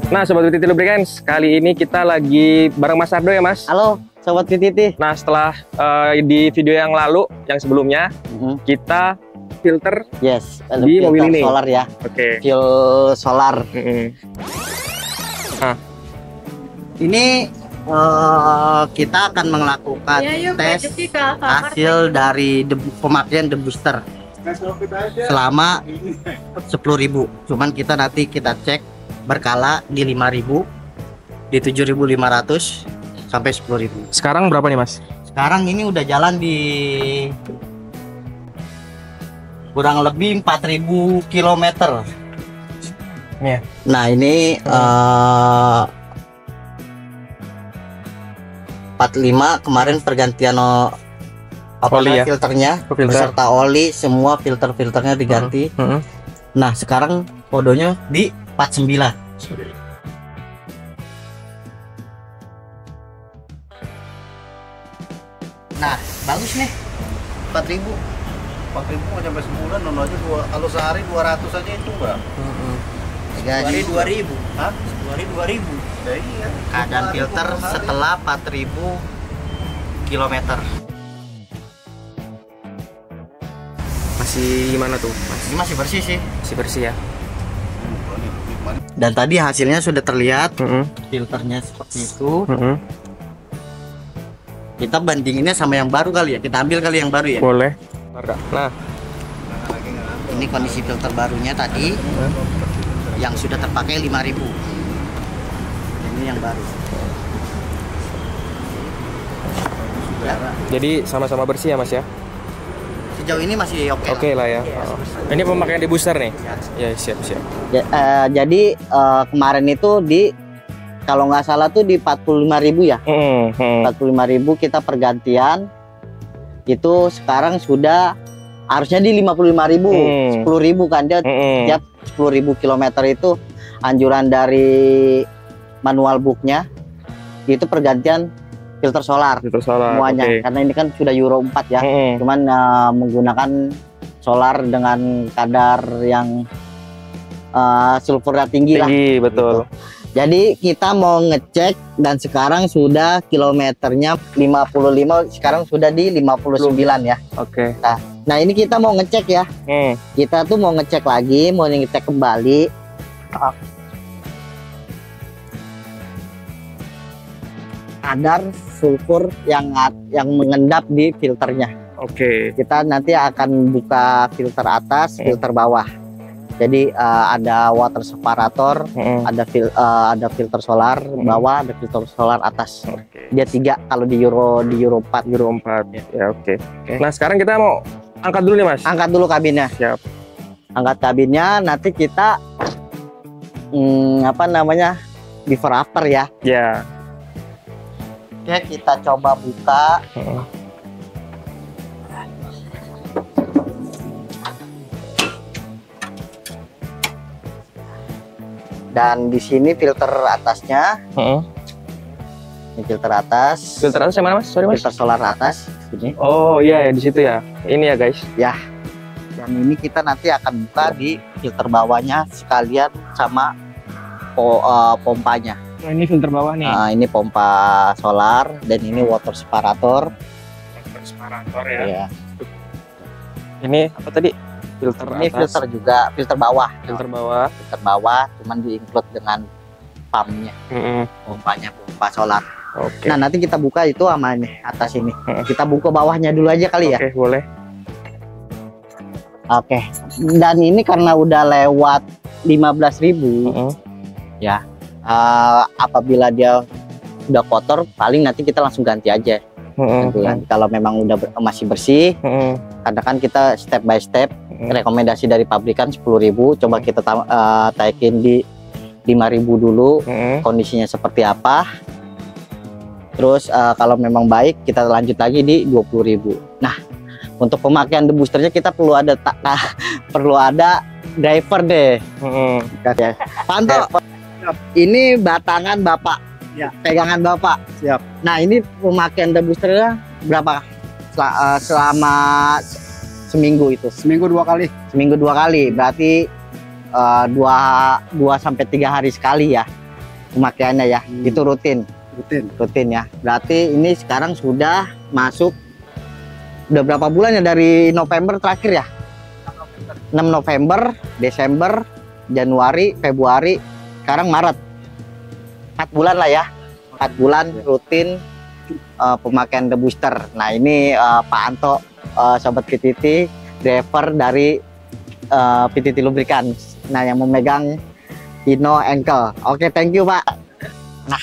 Nah, Sobat VTT Lubricants, kali ini kita lagi bareng Mas Ardo ya, Mas? Halo, Sobat VTT. Nah, setelah di video yang lalu, yang sebelumnya, kita filter di mobil ini. Solar ya. Oke. Fuel solar. Nah, ini kita akan melakukan tes hasil dari pemakaian debooster selama 10.000. Cuman kita nanti cek berkala di 5.000, di 7.500 sampai 10.000. sekarang berapa nih, Mas? Sekarang ini udah jalan di kurang lebih 4.000 km. Iya. Nah, ini 45 kemarin pergantian oli ya? filternya, Filter. beserta oli, semua filternya diganti. Nah, sekarang kodenya di 49. Nah, bagus nih. 4.000 mau sampai sebulan, nono aja kalau sehari 200 aja itu, Bang. Jadi 2.000. Hah? 2.000. Ya, iya. keadaan filter setelah 4.000 km. Masih gimana tuh, Mas? Ini masih bersih sih. Masih bersih ya? Dan tadi hasilnya sudah terlihat, filternya seperti itu. Kita bandinginnya sama yang baru kali ya. Kita ambil kali yang baru ya. Boleh. Nah, ini kondisi filter barunya tadi, yang sudah terpakai 5.000. Ini yang baru. Ya. jadi sama-sama bersih ya, Mas ya? Sejauh ini masih oke. Oke lah ya. Ini pemakaian di booster nih? Ya, siap. Jadi kemarin itu kalau nggak salah tuh di 45.000 ya. 45.000 kita pergantian. Itu sekarang sudah harusnya di 55.000, 10.000 kan dia tiap 10.000 km itu anjuran dari manual booknya itu pergantian filter solar semuanya. Karena ini kan sudah Euro 4 ya. Cuman menggunakan solar dengan kadar yang sulfurnya tinggi lah. Betul. Gitu. Jadi kita mau ngecek dan sekarang sudah kilometernya 55, sekarang sudah di 59 ya. Oke. Nah ini kita mau ngecek ya. Kita tuh mau ngecek lagi, mau ngecek kembali. Kadar sulfur yang mengendap di filternya. Oke. Kita nanti akan buka filter atas, filter bawah. Jadi ada water separator, ada filter solar bawah, ada filter solar atas. Dia 3 kalau di Euro 4. Euro 4 ya. Oke. Nah, sekarang kita mau angkat dulu nih, Mas. Angkat dulu kabinnya. Siap. Angkat kabinnya, nanti kita before after ya. Ya. Oke, kita coba buka. Dan di sini filter atasnya. Ini filter atas. Filter atas yang mana, Mas? Sorry, Mas. Filter solar atas. Ini. Oh iya, di situ ya. Ini ya, guys. Ya. Dan ini kita nanti akan buka di filter bawahnya sekalian sama pompanya. Nah, ini filter bawah nih. Ini pompa solar dan ini water separator. Water separator ya. Ya. Ini apa tadi? Filter Ini atas. filter juga, filter bawah. Filter bawah. Filter bawah, cuman di-include dengan pumpnya, pompanya, pompa solar. Oke. Nah, nanti kita buka itu sama ini, atas ini. Kita buka bawahnya dulu aja kali ya. Oke, boleh. Oke. Dan ini karena udah lewat 15.000, ya. Apabila dia udah kotor, paling nanti kita langsung ganti aja. Kalau memang udah masih bersih, karena kan kita step by step, rekomendasi dari pabrikan 10.000, coba kita taikin di 5.000 dulu, kondisinya seperti apa. Terus kalau memang baik, kita lanjut lagi di 20.000. Nah, untuk pemakaian deboosternya kita perlu ada driver deh. Panto, ini batangan Bapak. Ya. Pegangan Bapak. Siap. Nah, ini pemakaian deboosternya berapa? Selama seminggu itu? Seminggu 2 kali. Seminggu 2 kali. Berarti 2 sampai 3 hari sekali ya. pemakaiannya ya. Itu rutin ya. Berarti ini sekarang sudah masuk, udah berapa bulan ya dari November terakhir ya? 6 November, Desember, Januari, Februari, sekarang Maret. 4 bulan lah ya. 4 bulan rutin pemakaian The Booster. Nah ini Pak Anto, Sobat PTT, driver dari PTT Lubricants. Nah yang memegang Hino Ankle. Oke, thank you Pak. Nah,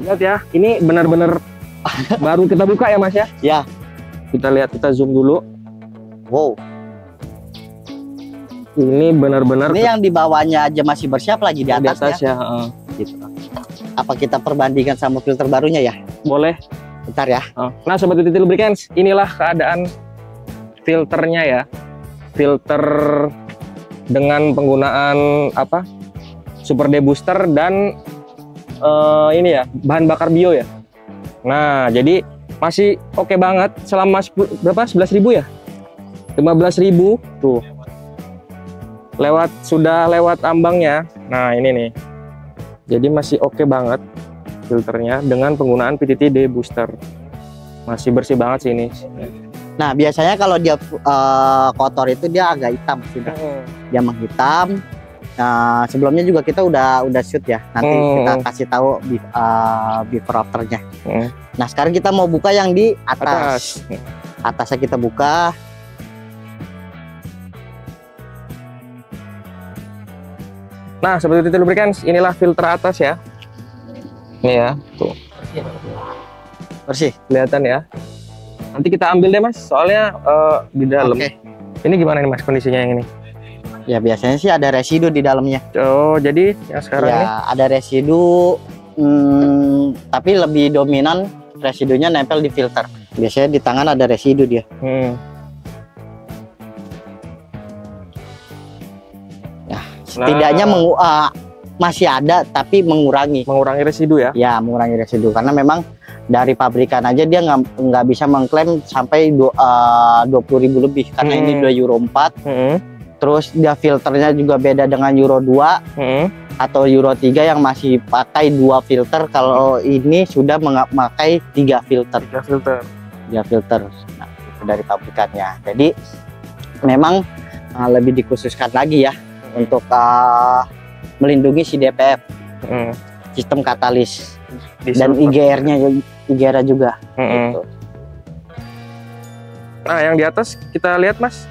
lihat ya, ini benar-benar baru kita buka ya Mas ya? Ya. Kita lihat, kita zoom dulu. Wow. Ini benar-benar. Ini yang di bawahnya aja masih bersiap lagi di atas, ya. Gitu. Apa kita perbandingkan sama filter barunya ya? Boleh. Bentar ya. Nah Sobat PTT Lubricants, inilah keadaan filternya ya. Filter dengan penggunaan apa? Super Debooster dan ini ya, bahan bakar bio ya. Nah, jadi masih oke banget selama berapa? 11.000 ya? 15.000 tuh. Sudah lewat ambangnya. Nah, ini nih. Jadi masih oke banget filternya dengan penggunaan PTT Debooster. Masih bersih banget sih ini. Nah, biasanya kalau dia kotor itu dia agak hitam sudah. Dia menghitam. Nah, sebelumnya juga kita udah shoot ya. Nanti kita kasih tahu before afternya. Nah, sekarang kita mau buka yang di atas. Atasnya kita buka. Nah, seperti itu Lubricants, inilah filter atas ya. Ini ya, tuh. Bersih, kelihatan ya. Nanti kita ambil deh Mas, soalnya di dalam. Ini gimana nih Mas kondisinya yang ini? Ya biasanya sih ada residu di dalamnya. Oh, jadi yang sekarang ya, ini ada residu, tapi lebih dominan residunya nempel di filter. Biasanya di tangan ada residu dia. Ya, setidaknya masih ada, tapi mengurangi residu ya? Ya, mengurangi residu karena memang dari pabrikan aja dia nggak bisa mengklaim sampai 20.000 lebih karena ini udah Euro 4. Terus dia filternya juga beda dengan Euro 2 atau Euro 3 yang masih pakai 2 filter. Kalau ini sudah memakai 3 filter. 3 filter. Nah, itu dari pabrikannya. Jadi memang lebih dikhususkan lagi ya untuk melindungi si DPF, sistem katalis dan IGR-nya juga. Gitu. Nah, yang di atas kita lihat Mas.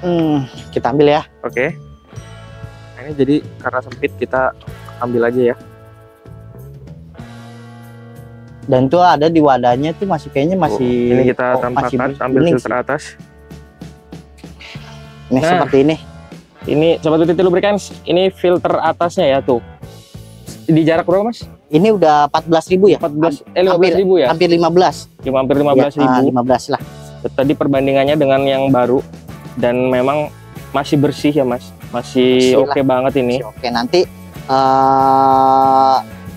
Kita ambil ya. Oke. Nah, ini jadi karena sempit kita ambil aja ya. Dan tuh ada di wadahnya tuh kayaknya masih. Ini kita tampakkan ambil filter atas. Nah, seperti ini. Ini Sobat PTT Lubricants, ini filter atasnya ya tuh. Di jarak berapa Mas? Ini udah 14.000 ya? 15.000 ya? Hampir 15. Hampir 15.000. Ya, 15 lah. Tadi perbandingannya dengan yang baru dan memang masih bersih ya Mas, masih oke banget ini. Oke, nanti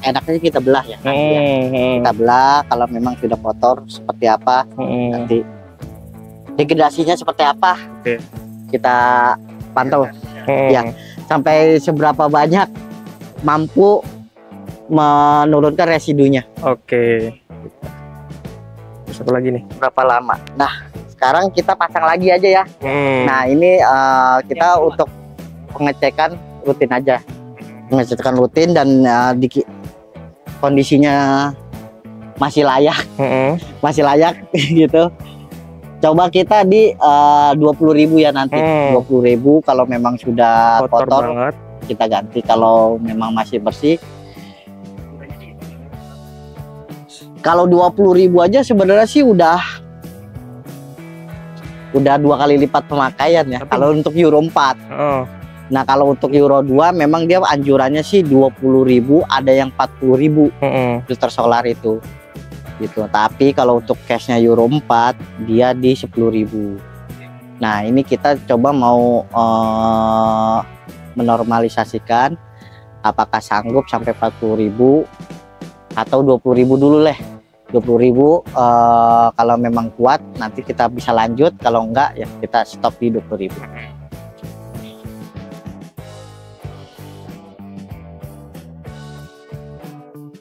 enaknya kita belah ya. Kita belah kalau memang sudah kotor seperti apa, nanti degradasinya seperti apa, kita pantau. Ya, sampai seberapa banyak mampu menurunkan residunya. Oke. Satu lagi nih, berapa lama? Nah, sekarang kita pasang lagi aja ya. Nah, ini kita untuk pengecekan rutin aja, pengecekan rutin dan kondisinya masih layak, masih layak gitu. Coba kita di 20.000 ya nanti. 20.000 kalau memang sudah kotor banget, kita ganti. Kalau memang masih bersih. Kalau 20.000 aja sebenarnya sih udah 2 kali lipat pemakaian ya. Kalau untuk Euro 4. Nah, kalau untuk Euro 2 memang dia anjurannya sih 20.000, ada yang 40.000 filter solar itu. Gitu. Tapi kalau untuk cashnya Euro 4 dia di 10.000. Nah, ini kita coba mau menormalisasikan apakah sanggup sampai 40.000 atau 20.000 dulu lah. 20.000. Kalau memang kuat nanti kita bisa lanjut, kalau enggak ya kita stop di 20.000.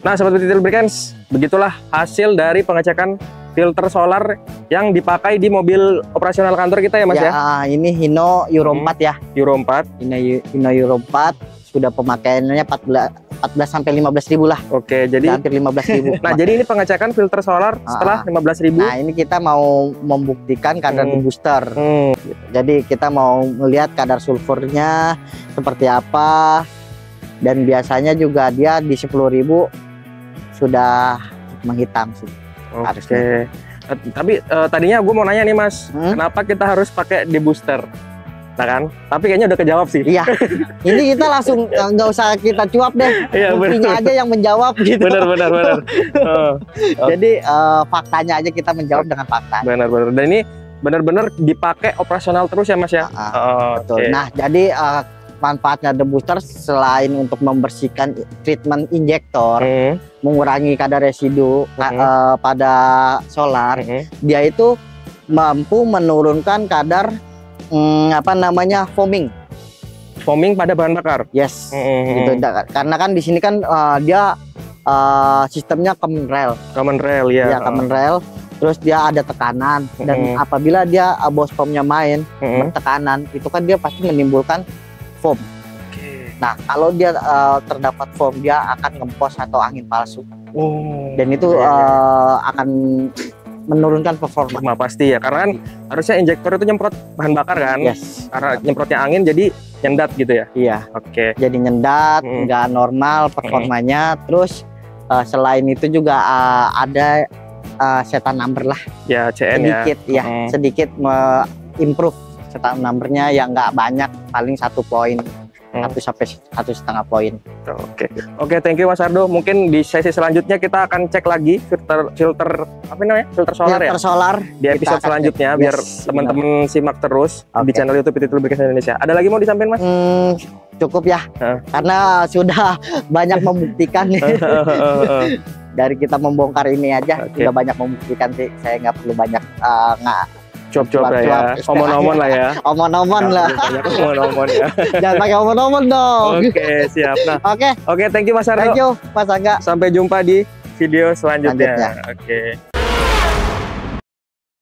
Nah, Sobat Petit Lubricants, begitulah hasil dari pengecekan filter solar yang dipakai di mobil operasional kantor kita ya Mas ya? Ini Hino Euro 4 ya. Euro 4. Ini Hino Euro 4, sudah pemakaiannya 14 sampai 15.000 lah. Oke, jadi hampir 15.000. Nah, jadi ini pengecekan filter solar setelah 15.000. Nah, ini kita mau membuktikan kadar booster. Jadi kita mau melihat kadar sulfurnya seperti apa, dan biasanya juga dia di 10.000 sudah menghitam sih. Oke. Tapi tadinya gue mau nanya nih Mas, kenapa kita harus pakai debooster? Nah kan, tapi kayaknya udah kejawab sih. Iya. Ini kita langsung nggak usah kita cuap deh. Iya, buktinya aja yang menjawab gitu. Benar. Jadi faktanya aja kita menjawab dengan fakta. Benar. Dan ini benar-benar dipakai operasional terus ya Mas ya? Betul. Okay. Nah, jadi manfaatnya debooster selain untuk membersihkan treatment injektor, mengurangi kadar residu pada solar, dia itu mampu menurunkan kadar foaming pada bahan bakar. Yes, gitu. Karena kan di sini kan dia sistemnya common rail ya. Common rail. Terus dia ada tekanan, dan apabila dia bos foamnya main bertekanan, itu kan dia pasti menimbulkan foam. Nah, kalau dia terdapat foam, dia akan ngempos atau angin palsu. Dan itu akan menurunkan performa. Pasti ya, karena kan harusnya injektor itu nyemprot bahan bakar kan. Yes. Karena nyemprotnya angin jadi nyendat gitu ya. Iya. Oke. Jadi nyendat, nggak normal performanya. Terus selain itu juga ada setan number lah. Ya, CN sedikit ya. Sedikit improve setan numbernya, yang nggak banyak, paling 1 poin. 1 sampai 1,5 poin. Oke, thank you Mas Ardo. Mungkin di sesi selanjutnya kita akan cek lagi filter apa namanya? Filter solar ya? Filter solar. Di episode selanjutnya, biar teman-teman simak terus di channel YouTube Petit Lubricants Indonesia. Ada lagi mau disampaikan Mas? Cukup ya. Karena sudah banyak membuktikan nih. Dari kita membongkar ini aja sudah banyak membuktikan sih. Saya nggak perlu banyak cuap-cuap lah ya, omon-omon lah ya. Omon-omon lah. Omon-omon ya. Jangan pakai omon-omon dong. Oke, siap. Nah, oke, thank you Mas Ardo. Thank you Mas Angga. Sampai jumpa di video selanjutnya. Oke.